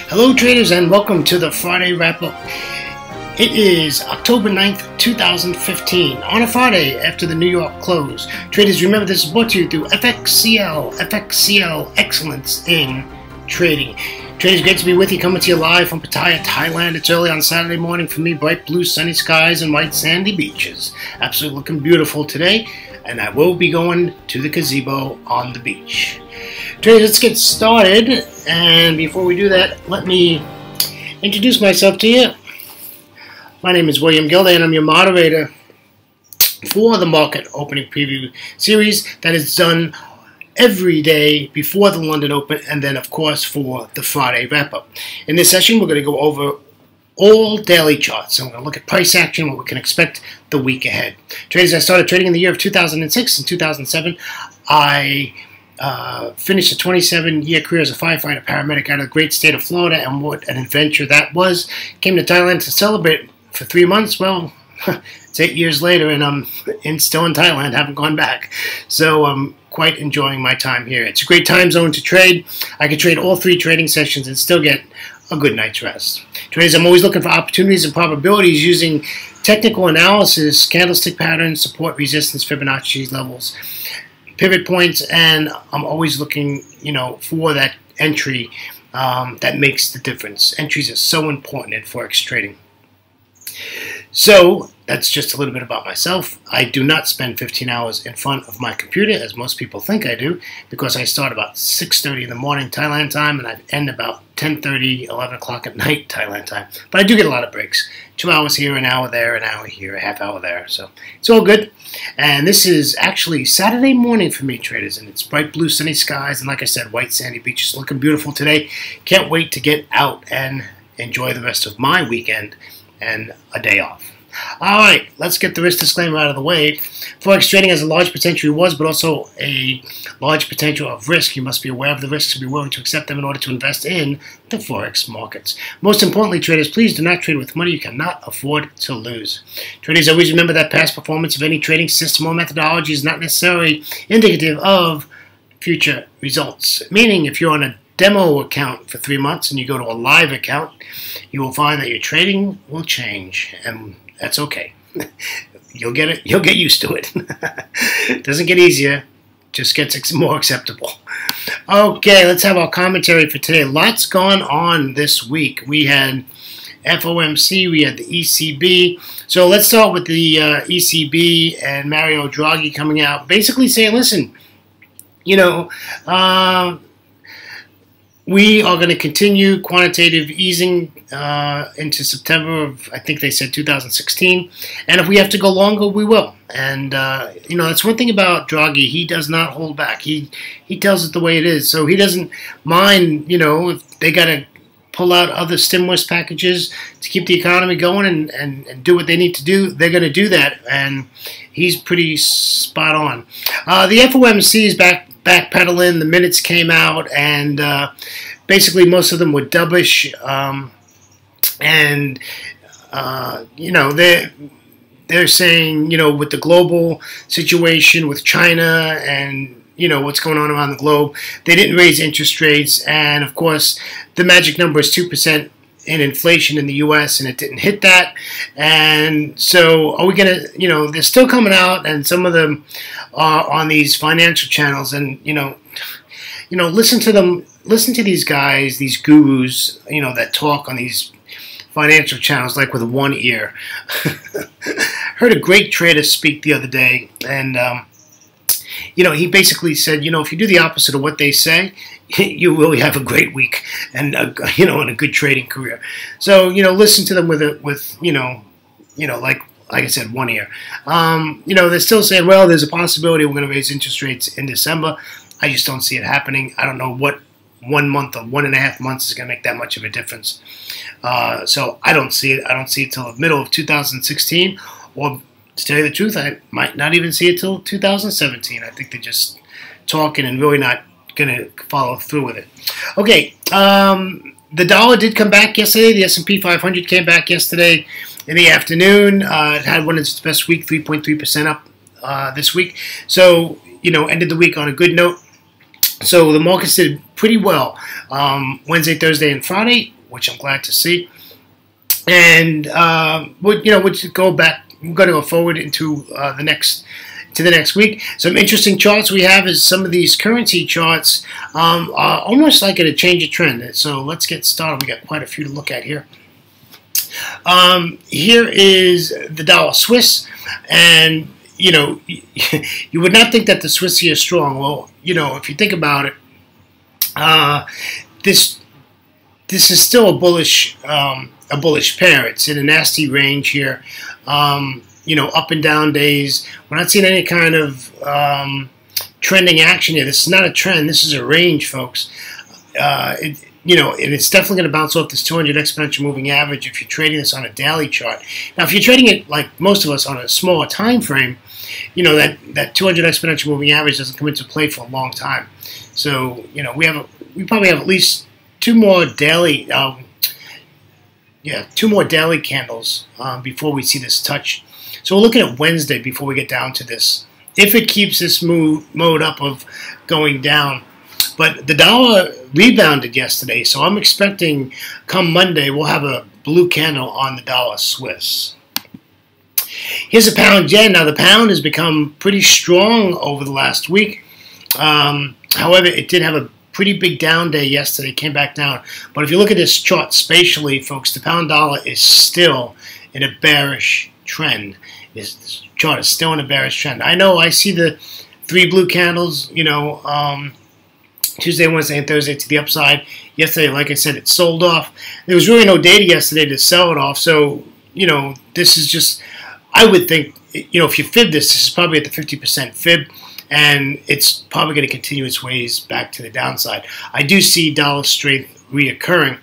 Hello traders and welcome to the Friday wrap-up. It is October 9th, 2015, on a Friday after the New York close. Traders, remember this is brought to you through FXCL Excellence in Trading. Traders, great to be with you, coming to you live from Pattaya, Thailand. It's early on Saturday morning for me, bright blue sunny skies and white sandy beaches. Absolutely looking beautiful today, and I will be going to the gazebo on the beach. Traders, let's get started, and before we do that, let me introduce myself to you. My name is William Gilday, and I'm your moderator for the Market Opening Preview Series that is done every day before the London Open, and then, of course, for the Friday wrap-up. In this session, we're going to go over all daily charts. So we're going to look at price action, what we can expect the week ahead. Traders, I started trading in the year of 2006 and 2007. I finished a 27-year career as a firefighter paramedic out of the great state of Florida, and what an adventure that was. Came to Thailand to celebrate for 3 months. Well, it's 8 years later, and I'm still in Thailand, haven't gone back. So I'm quite enjoying my time here. It's a great time zone to trade. I can trade all 3 trading sessions and still get a good night's rest. Traders, I'm always looking for opportunities and probabilities using technical analysis, candlestick patterns, support, resistance, Fibonacci levels, pivot points, and I'm always looking, for that entry that makes the difference. Entries are so important in Forex trading. So that's just a little bit about myself. I do not spend 15 hours in front of my computer, as most people think I do, because I start about 6:30 in the morning Thailand time, and I end about 10:30, 11 o'clock at night Thailand time. But I do get a lot of breaks. 2 hours here, an hour there, an hour here, a half hour there. So it's all good. And this is actually Saturday morning for me, traders, and it's bright blue sunny skies, and like I said, white sandy beaches looking beautiful today. Can't wait to get out and enjoy the rest of my weekend and a day off. All right, let's get the risk disclaimer out of the way. Forex trading has a large potential rewards, but also a large potential of risk. You must be aware of the risks and be willing to accept them in order to invest in the Forex markets. Most importantly, traders, please do not trade with money you cannot afford to lose. Traders, always remember that past performance of any trading system or methodology is not necessarily indicative of future results. Meaning, if you're on a demo account for 3 months and you go to a live account, you will find that your trading will change, and that's okay. You'll get it. You'll get used to it. It doesn't get easier, just gets more acceptable. Okay, let's have our commentary for today. Lots gone on this week. We had FOMC, we had the ECB. So let's start with the ECB and Mario Draghi coming out, basically saying, listen, we are going to continue quantitative easing into September of, I think they said 2016. And if we have to go longer, we will. And, that's one thing about Draghi. He does not hold back. He tells it the way it is. So he doesn't mind, if they got to pull out other stimulus packages to keep the economy going and do what they need to do, they're going to do that. And he's pretty spot on. The FOMC is backpedaling. The minutes came out, and basically most of them were dovish. They're saying, with the global situation with China and what's going on around the globe, they didn't raise interest rates, and of course the magic number is 2% in inflation in the U.S., and it didn't hit that. And so are we going to, they're still coming out, and some of them are on these financial channels, and, listen to them, listen to these guys, these gurus, that talk on these financial channels like with one ear. Heard a great trader speak the other day, and, he basically said, if you do the opposite of what they say, you really have a great week and and a good trading career. So listen to them with like I said, one ear. They're still saying, well, there's a possibility we're going to raise interest rates in December. I just don't see it happening. I don't know what 1 month or 1.5 months is going to make that much of a difference. So I don't see it. I don't see it till the middle of 2016, or to tell you the truth, I might not even see it till 2017. I think they're just talking and really not going to follow through with it. Okay, the dollar did come back yesterday. The S&P 500 came back yesterday in the afternoon. It had one of its best week, 3.3% up this week. So, ended the week on a good note. So the markets did pretty well. Wednesday, Thursday, and Friday, which I'm glad to see. And we'll go back. We're going to go forward into the next week. Some interesting charts we have is some of these currency charts are almost like a change of trend. So let's get started. We got quite a few to look at here. Here is the dollar Swiss, and you would not think that the Swiss here is strong. Well, if you think about it, this is still a bullish pair. It's in a nasty range here. Up and down days. We're not seeing any kind of trending action here. This is not a trend. This is a range, folks. And it's definitely going to bounce off this 200 exponential moving average if you're trading this on a daily chart. Now, if you're trading it like most of us on a smaller time frame, that 200 exponential moving average doesn't come into play for a long time. So, we probably have at least two more daily candles before we see this touch. So we're looking at Wednesday before we get down to this. If it keeps this mode up of going down. But the dollar rebounded yesterday, so I'm expecting come Monday we'll have a blue candle on the dollar Swiss. Here's a pound yen. Now the pound has become pretty strong over the last week. However, it did have a pretty big down day yesterday. It came back down. But if you look at this chart spatially, folks, the pound dollar is still in a bearish trend. This chart is still in a bearish trend. I know I see the three blue candles, Tuesday, Wednesday, and Thursday to the upside. Yesterday, like I said, it sold off. There was really no data yesterday to sell it off. So, this is just, I would think, if you fib this is probably at the 50% fib. And it's probably going to continue its ways back to the downside. I do see dollar strength reoccurring.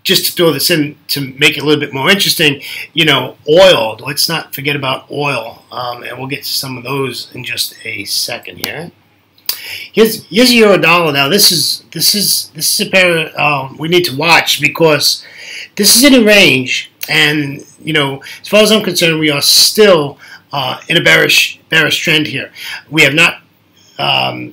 Just to throw this in to make it a little bit more interesting, oil. Let's not forget about oil. And we'll get to some of those in just a second here. Here's euro dollar. Now this is a pair we need to watch because this is in a range, and as far as I'm concerned, we are still in a bearish trend here. We have not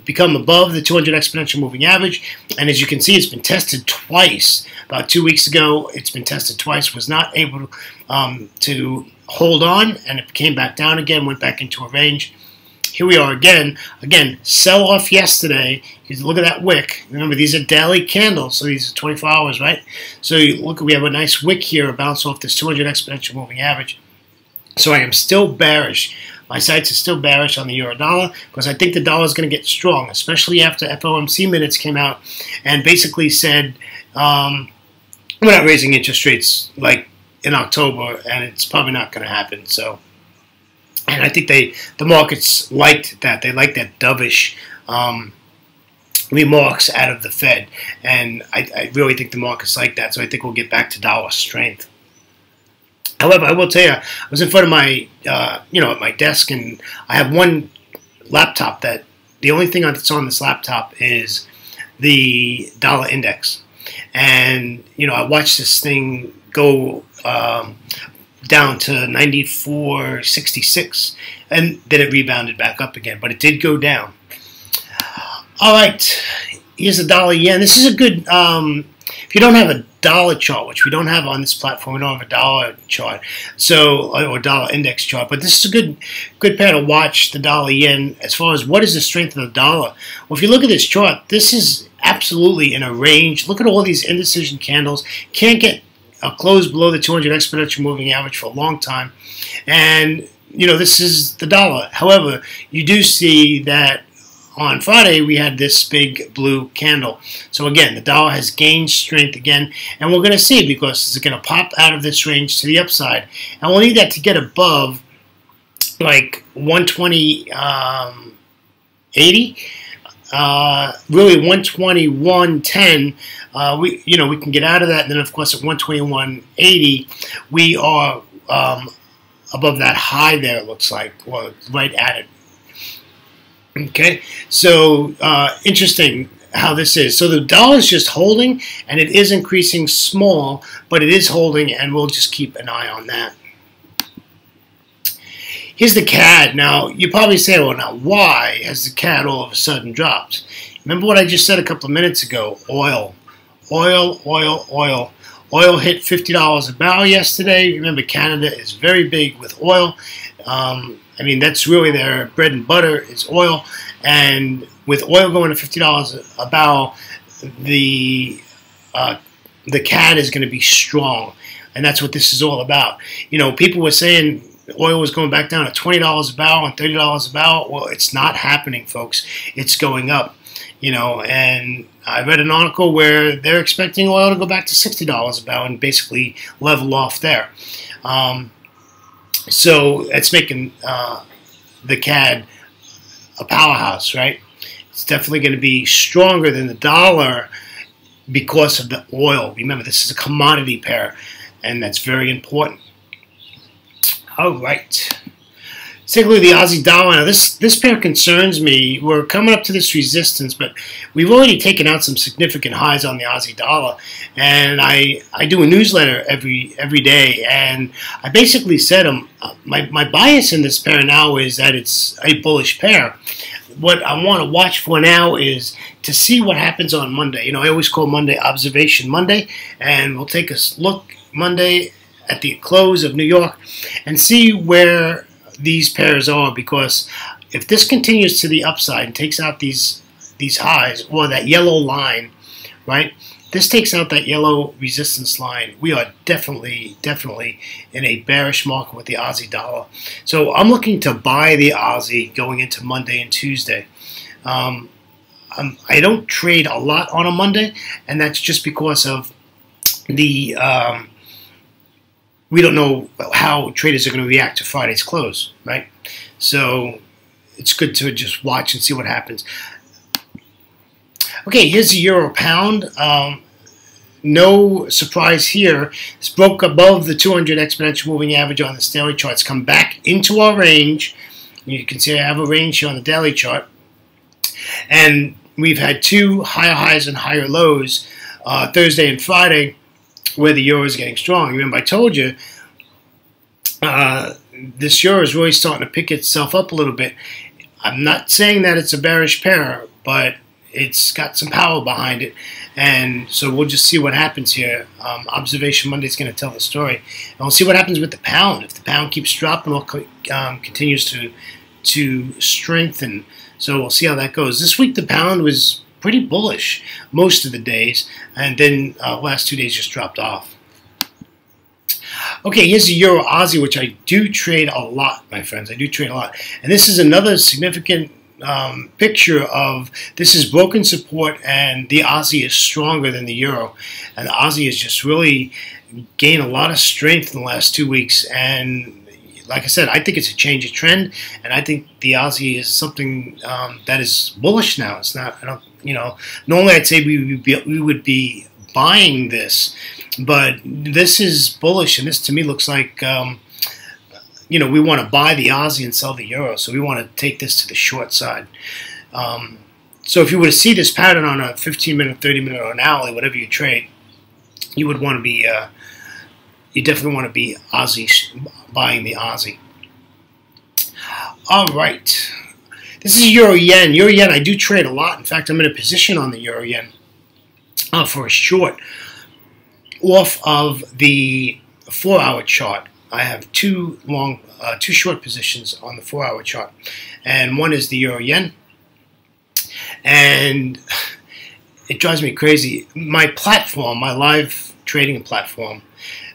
become above the 200 exponential moving average, and as you can see, it's been tested twice. About 2 weeks ago, it's been tested twice. Was not able to hold on, and it came back down again. Went back into a range. Here we are again. Again, sell off yesterday. You look at that wick. Remember, these are daily candles, so these are 24 hours, right? So you look, we have a nice wick here, a bounce off this 200 exponential moving average. So I am still bearish. My sights are still bearish on the euro dollar because I think the dollar is going to get strong, especially after FOMC minutes came out and basically said we're not raising interest rates like in October, and it's probably not going to happen. So. And I think the markets liked that. They liked that dovish remarks out of the Fed. And I really think the markets like that. So I think we'll get back to dollar strength. However, I will tell you, I was in front of my, at my desk, and I have one laptop that the only thing that's on this laptop is the dollar index. And, I watched this thing go down to 94.66, and then it rebounded back up again, but it did go down. All right, here's the dollar yen. This is a good, if you don't have a dollar chart, which we don't have on this platform, we don't have a dollar chart, or dollar index chart, but this is a good pair to watch, the dollar yen, as far as what is the strength of the dollar. Well, if you look at this chart, this is absolutely in a range. Look at all these indecision candles. Can't get a close below the 200 exponential moving average for a long time. And, this is the dollar. However, you do see that on Friday we had this big blue candle. So again, the dollar has gained strength again, and we're going to see because it's going to pop out of this range to the upside. And we'll need that to get above like 120.80. Really 121.10. We can get out of that, and then of course at 121.80 we are above that high there. It looks like, well, right at it. Okay, so interesting how this is. So the dollar is just holding, and it is increasing small, but it is holding, and we'll just keep an eye on that. Here's the CAD. Now, you probably say, well, now why has the CAD all of a sudden dropped? Remember what I just said a couple of minutes ago, oil. Oil, oil, oil. Oil hit $50 a barrel yesterday. Remember, Canada is very big with oil. I mean, that's really their bread and butter is oil. And with oil going to $50 a barrel, the CAD is going to be strong. And that's what this is all about. You know, people were saying oil was going back down to $20 a barrel and $30 a barrel. Well, it's not happening, folks. It's going up. You know, and I read an article where they're expecting oil to go back to $60 a barrel and basically level off there. So it's making the CAD a powerhouse, right? It's definitely going to be stronger than the dollar because of the oil. Remember, this is a commodity pair, and that's very important. All right. Let's take a look at the Aussie dollar. Now, this pair concerns me. We're coming up to this resistance, but we've already taken out some significant highs on the Aussie dollar. And I do a newsletter every day, and I basically said my bias in this pair now is that it's a bullish pair. What I want to watch for now is to see what happens on Monday. You know, I always call Monday Observation Monday, and we'll take a look Monday at the close of New York and see where these pairs are, because if this continues to the upside and takes out these highs, or that yellow line, right? This takes out that yellow resistance line. We are definitely in a bearish market with the Aussie dollar. So I'm looking to buy the Aussie going into Monday and Tuesday. I don't trade a lot on a Monday, and that's just because of the we don't know how traders are going to react to Friday's close, right? So it's good to just watch and see what happens. Okay, here's the euro pound. No surprise here. It's broke above the 200 exponential moving average on the daily chart. It's come back into our range. You can see I have a range here on the daily chart. And we've had two higher highs and higher lows Thursday and Friday, where the euro is getting strong. Remember, I told you this euro is really starting to pick itself up a little bit. I'm not saying that it's a bearish pair, but it's got some power behind it. And so we'll just see what happens here. Observation Monday is going to tell the story. And we'll see what happens with the pound. If the pound keeps dropping or continues to strengthen. So we'll see how that goes. This week the pound was pretty bullish most of the days, and then last 2 days just dropped off. Okay, here's the Euro Aussie, which I do trade a lot, my friends. I do trade a lot. And this is another significant picture of this is broken support, and the Aussie is stronger than the Euro. And the Aussie has just really gained a lot of strength in the last 2 weeks. And like I said, I think it's a change of trend, and I think the Aussie is something that is bullish now. It's not, I don't, you know, normally I'd say we would be buying this, but this is bullish, and this to me looks like, you know, we want to buy the Aussie and sell the Euro, so we want to take this to the short side. So if you were to see this pattern on a 15-minute, 30-minute, or an hourly, whatever you trade, you would want to be, you definitely want to be Aussie, buying the Aussie. All right. This is Euro Yen. Euro Yen, I do trade a lot. In fact, I'm in a position on the Euro Yen for a short off of the 4-hour chart. I have two short positions on the 4-hour chart, and one is the Euro Yen, and it drives me crazy. My platform, my live trading platform,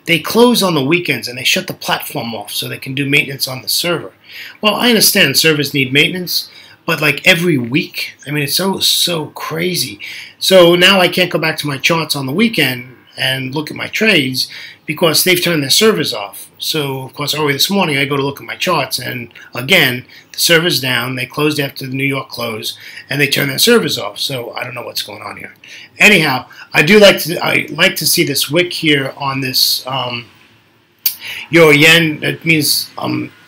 they close on the weekends and they shut the platform off so they can do maintenance on the server. Well, I understand servers need maintenance, but like every week, I mean, it's so crazy. So now I can't go back to my charts on the weekend and look at my trades because they've turned their servers off. So, of course, early this morning I go to look at my charts, and again, the server's down. They closed after the New York close, and they turned their servers off. So I don't know what's going on here. Anyhow, I like to see this wick here on this Euro Yen. That means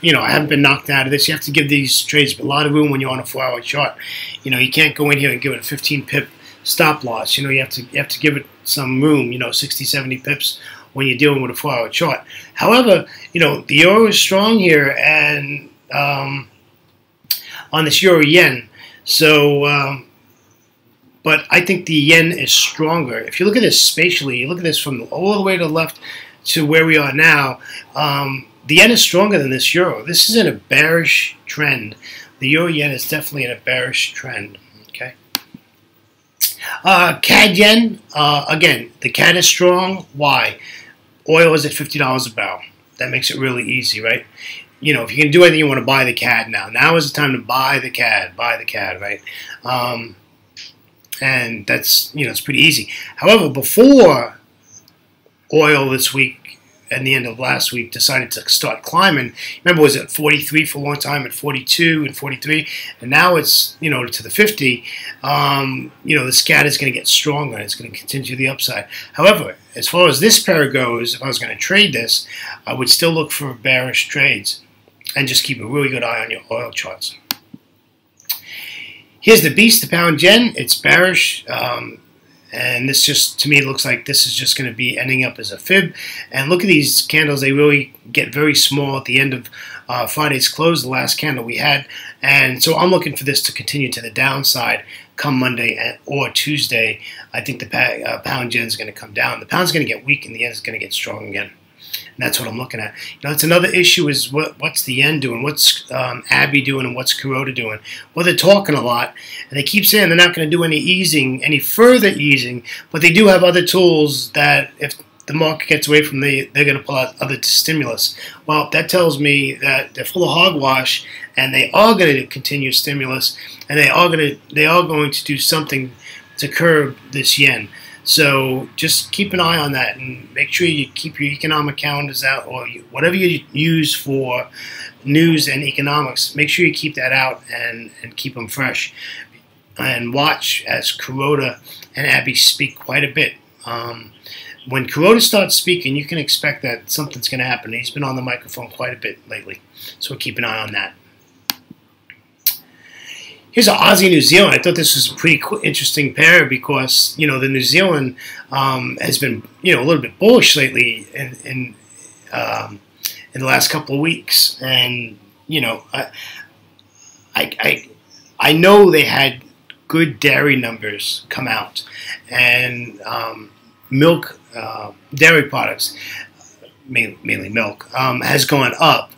you know, I haven't been knocked out of this. You have to give these trades a lot of room when you're on a 4-hour chart. You know, you can't go in here and give it a 15 pip stop loss. You know, you have to give it some room. You know, 60, 70 pips when you're dealing with a 4-hour chart. However, you know, the euro is strong here, and on this Euro Yen. So but I think the yen is stronger. If you look at this spatially, you look at this from all the way to the left to where we are now, the yen is stronger than this euro. This is in a bearish trend. The euro yen is definitely in a bearish trend. Okay. CAD yen, again, the CAD is strong. Why? Oil is at $50 a barrel. That makes it really easy, right? You know, if you can do anything, you want to buy the CAD now. Now is the time to buy the CAD, right? And that's, you know, it's pretty easy. However, before oil this week and the end of last week decided to start climbing, remember, it was at 43 for a long time, at 42 and 43, and now it's, you know, to the 50. You know, the CAD is going to get stronger. It's going to continue the upside. However, as far as this pair goes, if I was going to trade this, I would still look for bearish trades and just keep a really good eye on your oil charts. Here's the beast, the pound yen. It's bearish. And this just, to me, looks like this is just going to be ending up as a fib. And look at these candles. They really get very small at the end of Friday's close, the last candle we had. And so I'm looking for this to continue to the downside come Monday or Tuesday. I think the pound yen is going to come down. The pound's going to get weak and the yen is going to get strong again. And that's what I'm looking at. You know, that's another issue is what's the yen doing? What's Abbey doing and what's Kuroda doing? Well, they're talking a lot, and they keep saying they're not going to do any easing, any further easing, but they do have other tools that if the market gets away from they're going to pull out other stimulus. Well, that tells me that they're full of hogwash, and they are going to continue stimulus, and they are going to do something to curb this yen. So just keep an eye on that and make sure you keep your economic calendars out, or whatever you use for news and economics. Make sure you keep that out and keep them fresh. And watch as Kuroda and Abbey speak quite a bit. When Kuroda starts speaking, you can expect that something's going to happen. He's been on the microphone quite a bit lately, so keep an eye on that. Here's an Aussie New Zealand. I thought this was a pretty interesting pair because, you know, the New Zealand has been, you know, a little bit bullish lately in the last couple of weeks, and you know, I know they had good dairy numbers come out, and milk, dairy products, mainly milk, has gone up.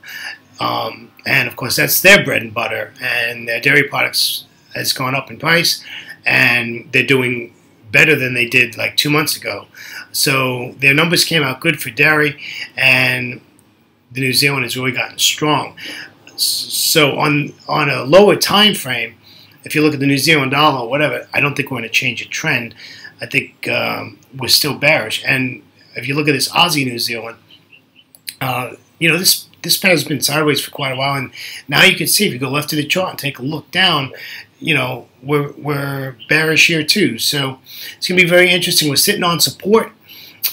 And of course, that's their bread and butter, and their dairy products has gone up in price, and they're doing better than they did like 2 months ago. So their numbers came out good for dairy, and the New Zealand has really gotten strong. So on a lower time frame, if you look at the New Zealand dollar or whatever, I don't think we're going to change a trend. I think we're still bearish. And if you look at this Aussie New Zealand, you know, this pair has been sideways for quite a while, and now you can see if you go left of the chart and take a look down, you know, we're bearish here too. So it's going to be very interesting. We're sitting on support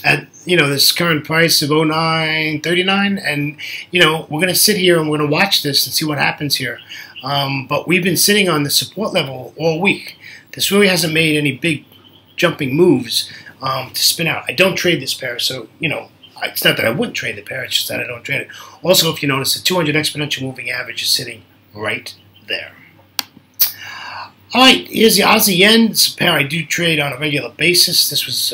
at, you know, this current price of 09.39, and you know, we're going to sit here and we're going to watch this and see what happens here. But we've been sitting on the support level all week. This really hasn't made any big jumping moves to spin out. I don't trade this pair, so you know, it's not that I wouldn't trade the pair, it's just that I don't trade it. Also, if you notice, the 200 exponential moving average is sitting right there. All right, here's the Aussie yen. It's a pair I do trade on a regular basis. This was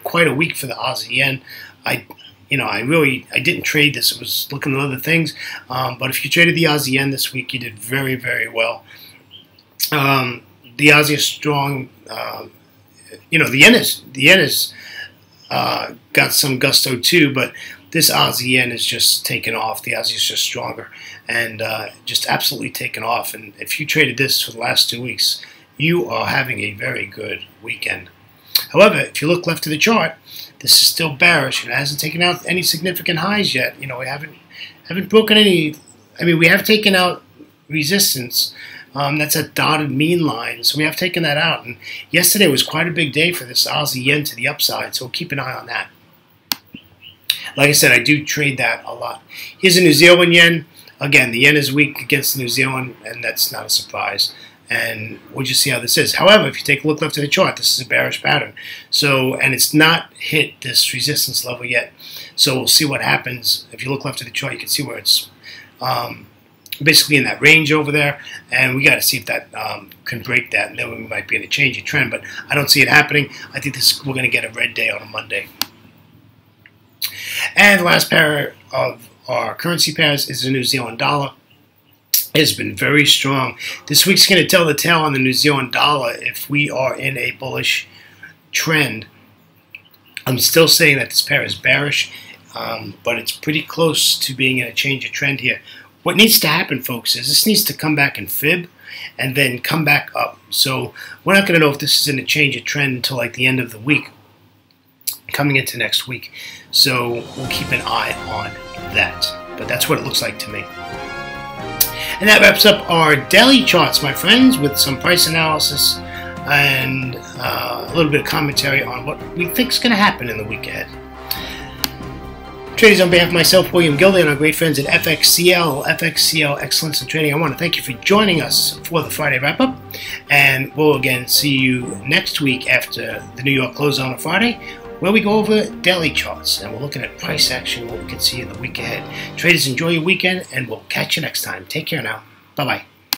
quite a week for the Aussie yen. I didn't trade this. I was looking at other things. But if you traded the Aussie yen this week, you did very, very well. The Aussie is strong. You know, the yen is got some gusto too, but this Aussie yen is just taken off. The Aussie is just stronger and just absolutely taken off. And if you traded this for the last 2 weeks, you are having a very good weekend. However, if you look left of the chart, this is still bearish and it hasn't taken out any significant highs yet. You know, we haven't broken any. I mean, we have taken out resistance. That's a dotted mean line, so we have taken that out. And yesterday was quite a big day for this Aussie yen to the upside, so we'll keep an eye on that. Like I said, I do trade that a lot. Here's a New Zealand yen. Again, the yen is weak against New Zealand, and that's not a surprise. And we'll just see how this is. However, if you take a look left of the chart, this is a bearish pattern. So, and it's not hit this resistance level yet. So we'll see what happens. If you look left of the chart, you can see where it's basically in that range over there, and we got to see if that can break that, and then we might be able to change a trend, but I don't see it happening. I think we're going to get a red day on a Monday. And the last pair of our currency pairs is the New Zealand dollar. It has been very strong. This week's going to tell the tale on the New Zealand dollar if we are in a bullish trend. I'm still saying that this pair is bearish, but it's pretty close to being in a change of trend here. What needs to happen, folks, is this needs to come back and fib and then come back up. So we're not going to know if this is in a change of trend until like the end of the week, coming into next week. So we'll keep an eye on that. But that's what it looks like to me. And that wraps up our daily charts, my friends, with some price analysis and a little bit of commentary on what we think is going to happen in the week ahead. Traders, on behalf of myself, William Gilday, and our great friends at FXCL Excellence in Trading, I want to thank you for joining us for the Friday wrap-up. And we'll again see you next week after the New York close on a Friday, where we go over daily charts and we're looking at price action, what we can see in the week ahead. Traders, enjoy your weekend, and we'll catch you next time. Take care now. Bye-bye.